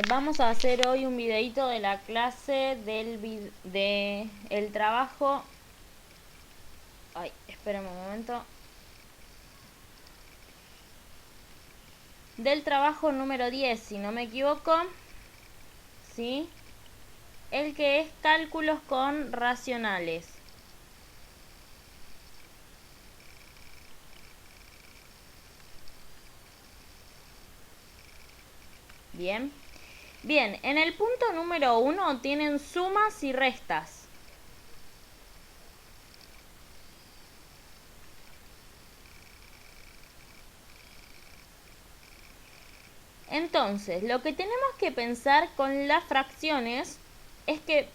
Vamos a hacer hoy un videito de la clase de el trabajo. Ay, espérame un momento. Del trabajo número 10, si no me equivoco. ¿Sí? El que es cálculos con racionales. Bien. Bien, en el punto número 1 tienen sumas y restas. Entonces, lo que tenemos que pensar con las fracciones es que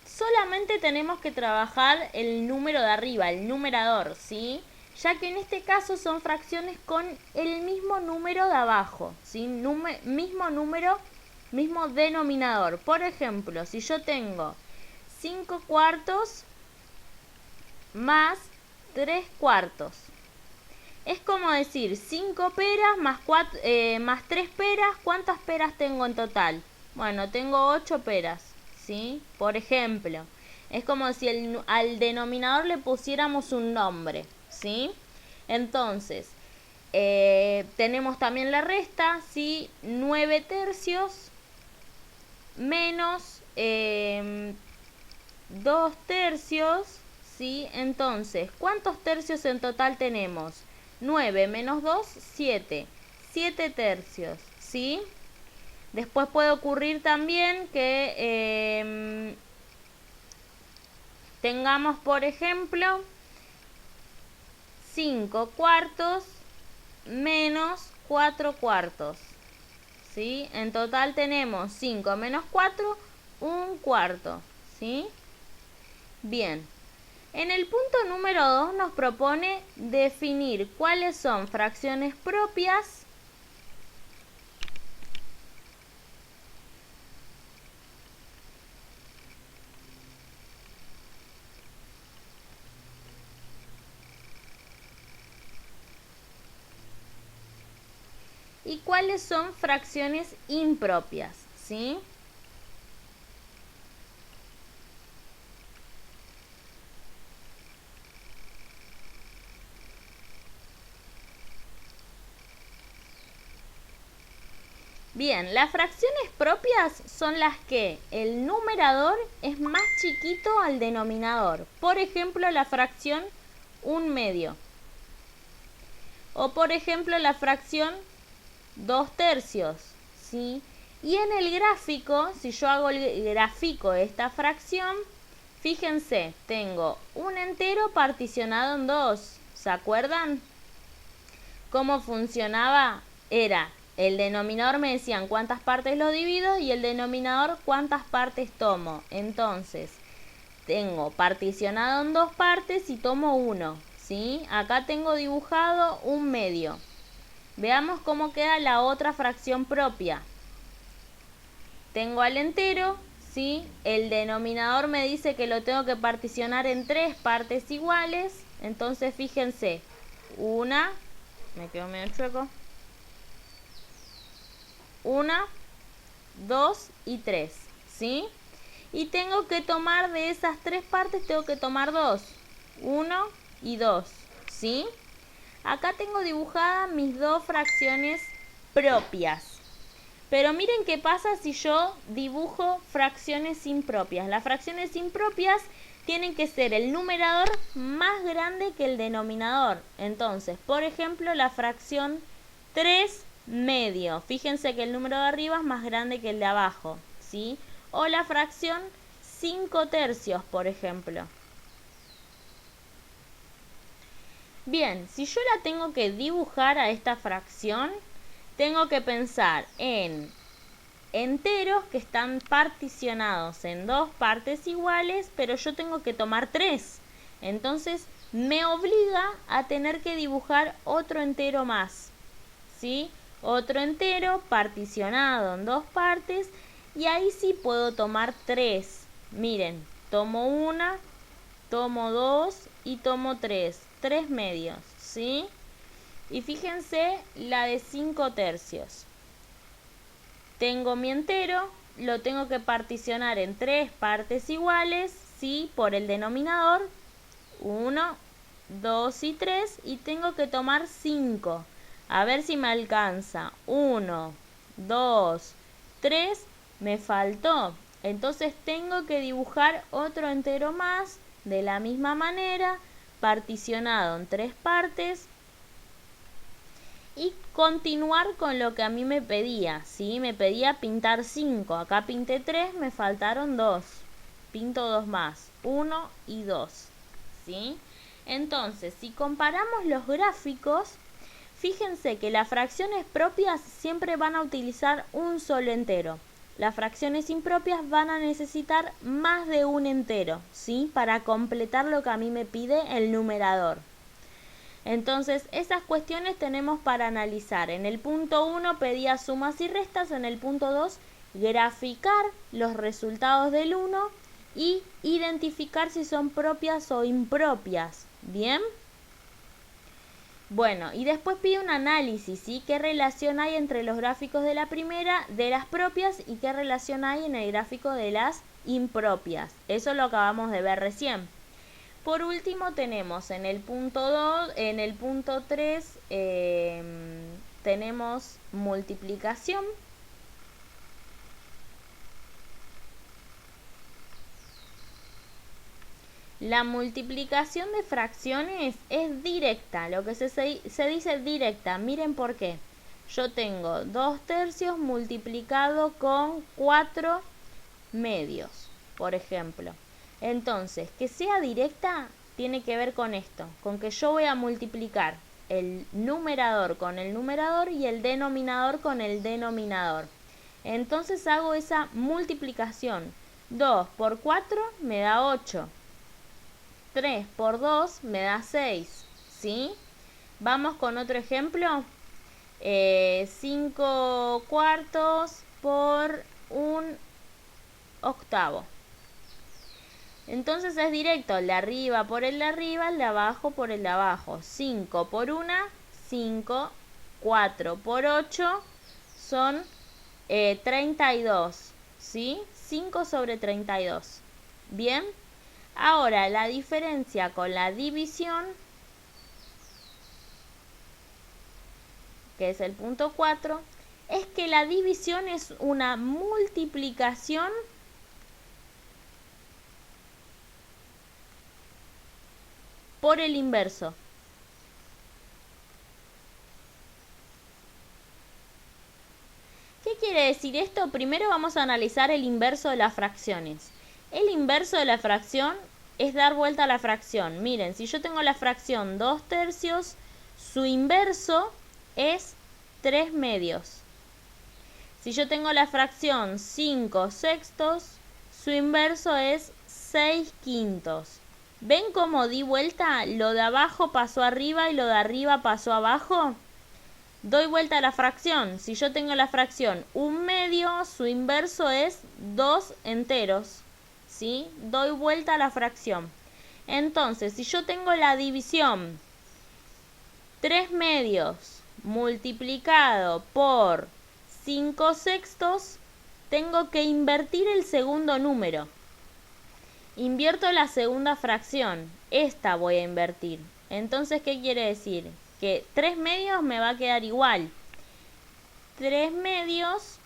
solamente tenemos que trabajar el número de arriba, el numerador, ¿sí? Ya que en este caso son fracciones con el mismo número de abajo, ¿sí? Mismo número, mismo denominador. Por ejemplo, si yo tengo 5 cuartos más 3 cuartos. Es como decir 5 peras más 3 peras. ¿Cuántas peras tengo en total? Bueno, tengo 8 peras, ¿sí? Por ejemplo, es como si al denominador le pusiéramos un nombre, ¿sí? Entonces, tenemos también la resta, ¿sí? 9 tercios menos 2 tercios, ¿sí? Entonces, ¿cuántos tercios en total tenemos? 9 menos 2, 7. 7 tercios, ¿sí? Después puede ocurrir también que tengamos, por ejemplo, 5 cuartos menos 4 cuartos, ¿sí? En total tenemos 5 menos 4, un cuarto, ¿sí? Bien. En el punto número 2 nos propone definir cuáles son fracciones propias y cuáles son fracciones impropias, ¿sí? Bien, las fracciones propias son las que el numerador es más chiquito al denominador. Por ejemplo, la fracción 1/2. O por ejemplo, la fracción 2 tercios, ¿sí? Y en el gráfico, si yo hago el gráfico de esta fracción, fíjense, tengo un entero particionado en 2. ¿Se acuerdan? ¿Cómo funcionaba? Era, el denominador me decían cuántas partes lo divido y el denominador cuántas partes tomo. Entonces, tengo particionado en 2 partes y tomo 1, ¿sí? Acá tengo dibujado 1/2. Veamos cómo queda la otra fracción propia. Tengo al entero, ¿sí? El denominador me dice que lo tengo que particionar en 3 partes iguales. Entonces, fíjense, una, me quedo medio chueco, 1, 2 y 3, ¿sí? Y tengo que tomar de esas 3 partes, tengo que tomar 2, 1 y 2, ¿sí? Acá tengo dibujadas mis dos fracciones propias. Pero miren qué pasa si yo dibujo fracciones impropias. Las fracciones impropias tienen que ser el numerador más grande que el denominador. Entonces, por ejemplo, la fracción 3/2. Fíjense que el número de arriba es más grande que el de abajo, ¿sí? O la fracción 5 tercios, por ejemplo. Bien, si yo la tengo que dibujar a esta fracción, tengo que pensar en enteros que están particionados en 2 partes iguales, pero yo tengo que tomar 3. Entonces me obliga a tener que dibujar otro entero más, ¿sí? Otro entero particionado en 2 partes y ahí sí puedo tomar 3. Miren, tomo una, tomo 2 y tomo 3. 3 medios, ¿sí? Y fíjense la de 5 tercios. tengo mi entero, lo tengo que particionar en 3 partes iguales, ¿sí? Por el denominador, 1, 2 y 3, y tengo que tomar 5. A ver si me alcanza. 1, 2, 3, me faltó. Entonces tengo que dibujar otro entero más, de la misma manera, particionado en 3 partes, y continuar con lo que a mí me pedía, ¿sí? Me pedía pintar 5, acá pinté 3, me faltaron 2, pinto 2 más, 1 y 2, ¿sí? Entonces, si comparamos los gráficos, fíjense que las fracciones propias siempre van a utilizar un solo entero. Las fracciones impropias van a necesitar más de un entero, ¿sí? Para completar lo que a mí me pide el numerador. Entonces, esas cuestiones tenemos para analizar. En el punto 1 pedía sumas y restas, en el punto 2 graficar los resultados del 1 y identificar si son propias o impropias. ¿Bien? Bueno, y después pide un análisis, ¿sí? ¿Qué relación hay entre los gráficos de la primera, de las propias, y qué relación hay en el gráfico de las impropias? Eso lo acabamos de ver recién. Por último tenemos en el punto 2, en el punto 3 tenemos multiplicación. La multiplicación de fracciones es directa, lo que se dice directa. Miren por qué. Yo tengo 2 tercios multiplicado con 4 medios, por ejemplo. Entonces, que sea directa tiene que ver con esto, con que yo voy a multiplicar el numerador con el numerador y el denominador con el denominador. Entonces hago esa multiplicación. 2 por 4 me da 8. 3 por 2 me da 6. ¿Sí? Vamos con otro ejemplo. 5 cuartos por 1 octavo. Entonces es directo, el de arriba por el de arriba, el de abajo por el de abajo. 5 por 1, 5, 4 por 8 son 32, ¿sí? 5 sobre 32. Bien, ahora la diferencia con la división, que es el punto 4, es que la división es una multiplicación por el inverso. ¿Qué quiere decir esto? Primero vamos a analizar el inverso de las fracciones. El inverso de la fracción es dar vuelta a la fracción. Miren, si yo tengo la fracción 2 tercios, su inverso es 3 medios. Si yo tengo la fracción 5 sextos, su inverso es 6 quintos. ¿Ven cómo di vuelta? Lo de abajo pasó arriba y lo de arriba pasó abajo. Doy vuelta a la fracción. Si yo tengo la fracción 1 medio, su inverso es 2 enteros. ¿Sí? Doy vuelta a la fracción. Entonces, si yo tengo la división 3 medios multiplicado por 5 sextos, tengo que invertir el segundo número. Invierto la segunda fracción, esta voy a invertir. Entonces, ¿qué quiere decir? Que 3 medios me va a quedar igual. 3 medios,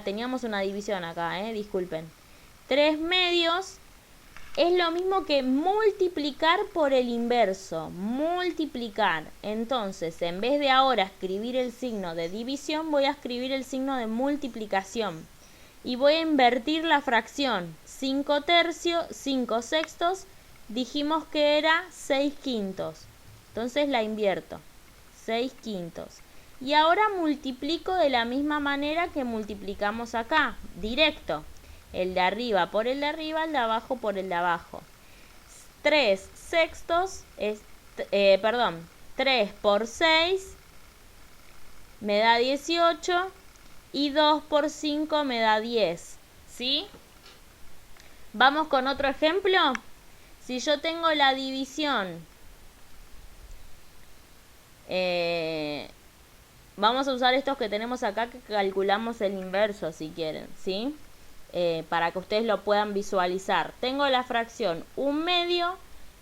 teníamos una división acá, disculpen. 3 medios es lo mismo que multiplicar por el inverso, multiplicar. Entonces, en vez de ahora escribir el signo de división, voy a escribir el signo de multiplicación. Y voy a invertir la fracción. 5 tercios, 5 sextos, dijimos que era 6 quintos. Entonces la invierto. 6 quintos. Y ahora multiplico de la misma manera que multiplicamos acá, directo. El de arriba por el de arriba, el de abajo por el de abajo. 3 sextos, 3 por 6 me da 18 y 2 por 5 me da 10. ¿Sí? Vamos con otro ejemplo. Si yo tengo la división Vamos a usar estos que tenemos acá que calculamos el inverso si quieren, ¿sí? Para que ustedes lo puedan visualizar. Tengo la fracción 1/2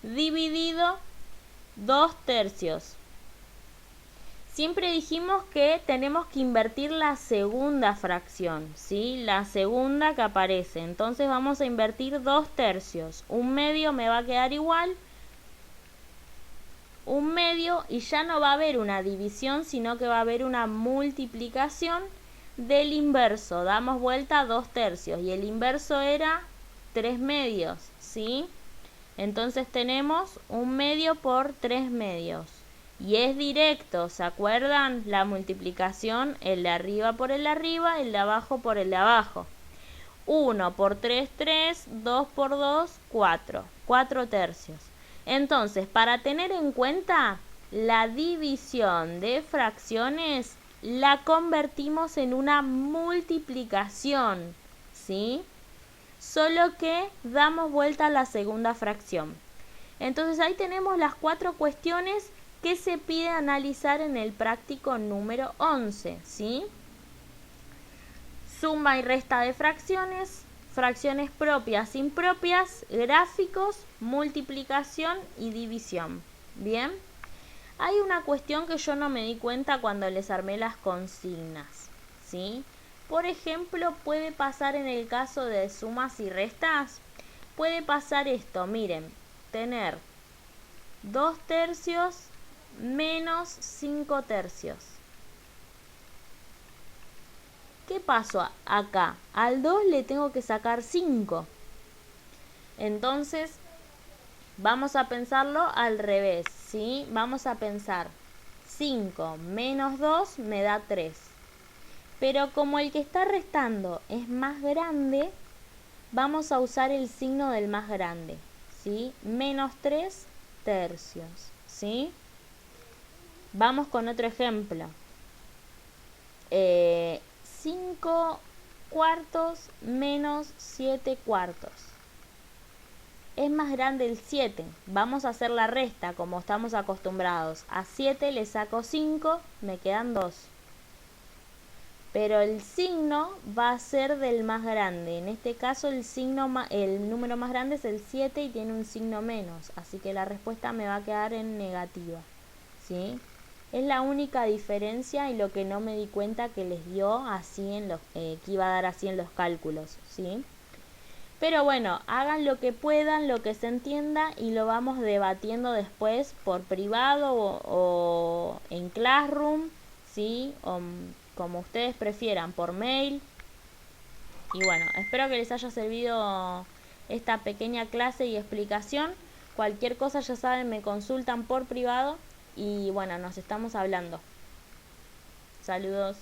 dividido 2/3. Siempre dijimos que tenemos que invertir la segunda fracción, ¿sí? La segunda que aparece. Entonces vamos a invertir 2/3. 1/2 me va a quedar igual. 1/2 y ya no va a haber una división, sino que va a haber una multiplicación del inverso. Damos vuelta a 2/3 y el inverso era 3/2, ¿sí? Entonces tenemos 1/2 por 3/2. Y es directo, ¿se acuerdan? La multiplicación, el de arriba por el de arriba, el de abajo por el de abajo. 1 por 3, 3, 2 por 2, 4. 4/3. Entonces, para tener en cuenta la división de fracciones, la convertimos en una multiplicación, ¿sí? Solo que damos vuelta a la segunda fracción. Entonces ahí tenemos las 4 cuestiones que se pide analizar en el práctico número 11, ¿sí? Suma y resta de fracciones, fracciones propias, impropias, gráficos, multiplicación y división. Bien, hay una cuestión que yo no me di cuenta cuando les armé las consignas, ¿sí? Por ejemplo, puede pasar en el caso de sumas y restas, puede pasar esto, miren, tener 2/3 menos 5/3. ¿Qué pasó acá? Al 2 le tengo que sacar 5. Entonces, vamos a pensarlo al revés, ¿sí? Vamos a pensar 5 menos 2 me da 3. Pero como el que está restando es más grande, vamos a usar el signo del más grande, ¿sí? Menos 3/3, ¿sí? Vamos con otro ejemplo. 5 cuartos menos 7 cuartos. Es más grande el 7. Vamos a hacer la resta como estamos acostumbrados. A 7 le saco 5, me quedan 2. Pero el signo va a ser del más grande. En este caso el número más grande es el 7 y tiene un signo menos. Así que la respuesta me va a quedar en negativa, ¿sí? Es la única diferencia y lo que no me di cuenta que les dio así en los que iba a dar así en los cálculos, ¿sí? Pero bueno, hagan lo que puedan, lo que se entienda y lo vamos debatiendo después por privado o en Classroom, ¿sí? O como ustedes prefieran, por mail. Y bueno, espero que les haya servido esta pequeña clase y explicación. Cualquier cosa ya saben, me consultan por privado. Y bueno, nos estamos hablando. Saludos.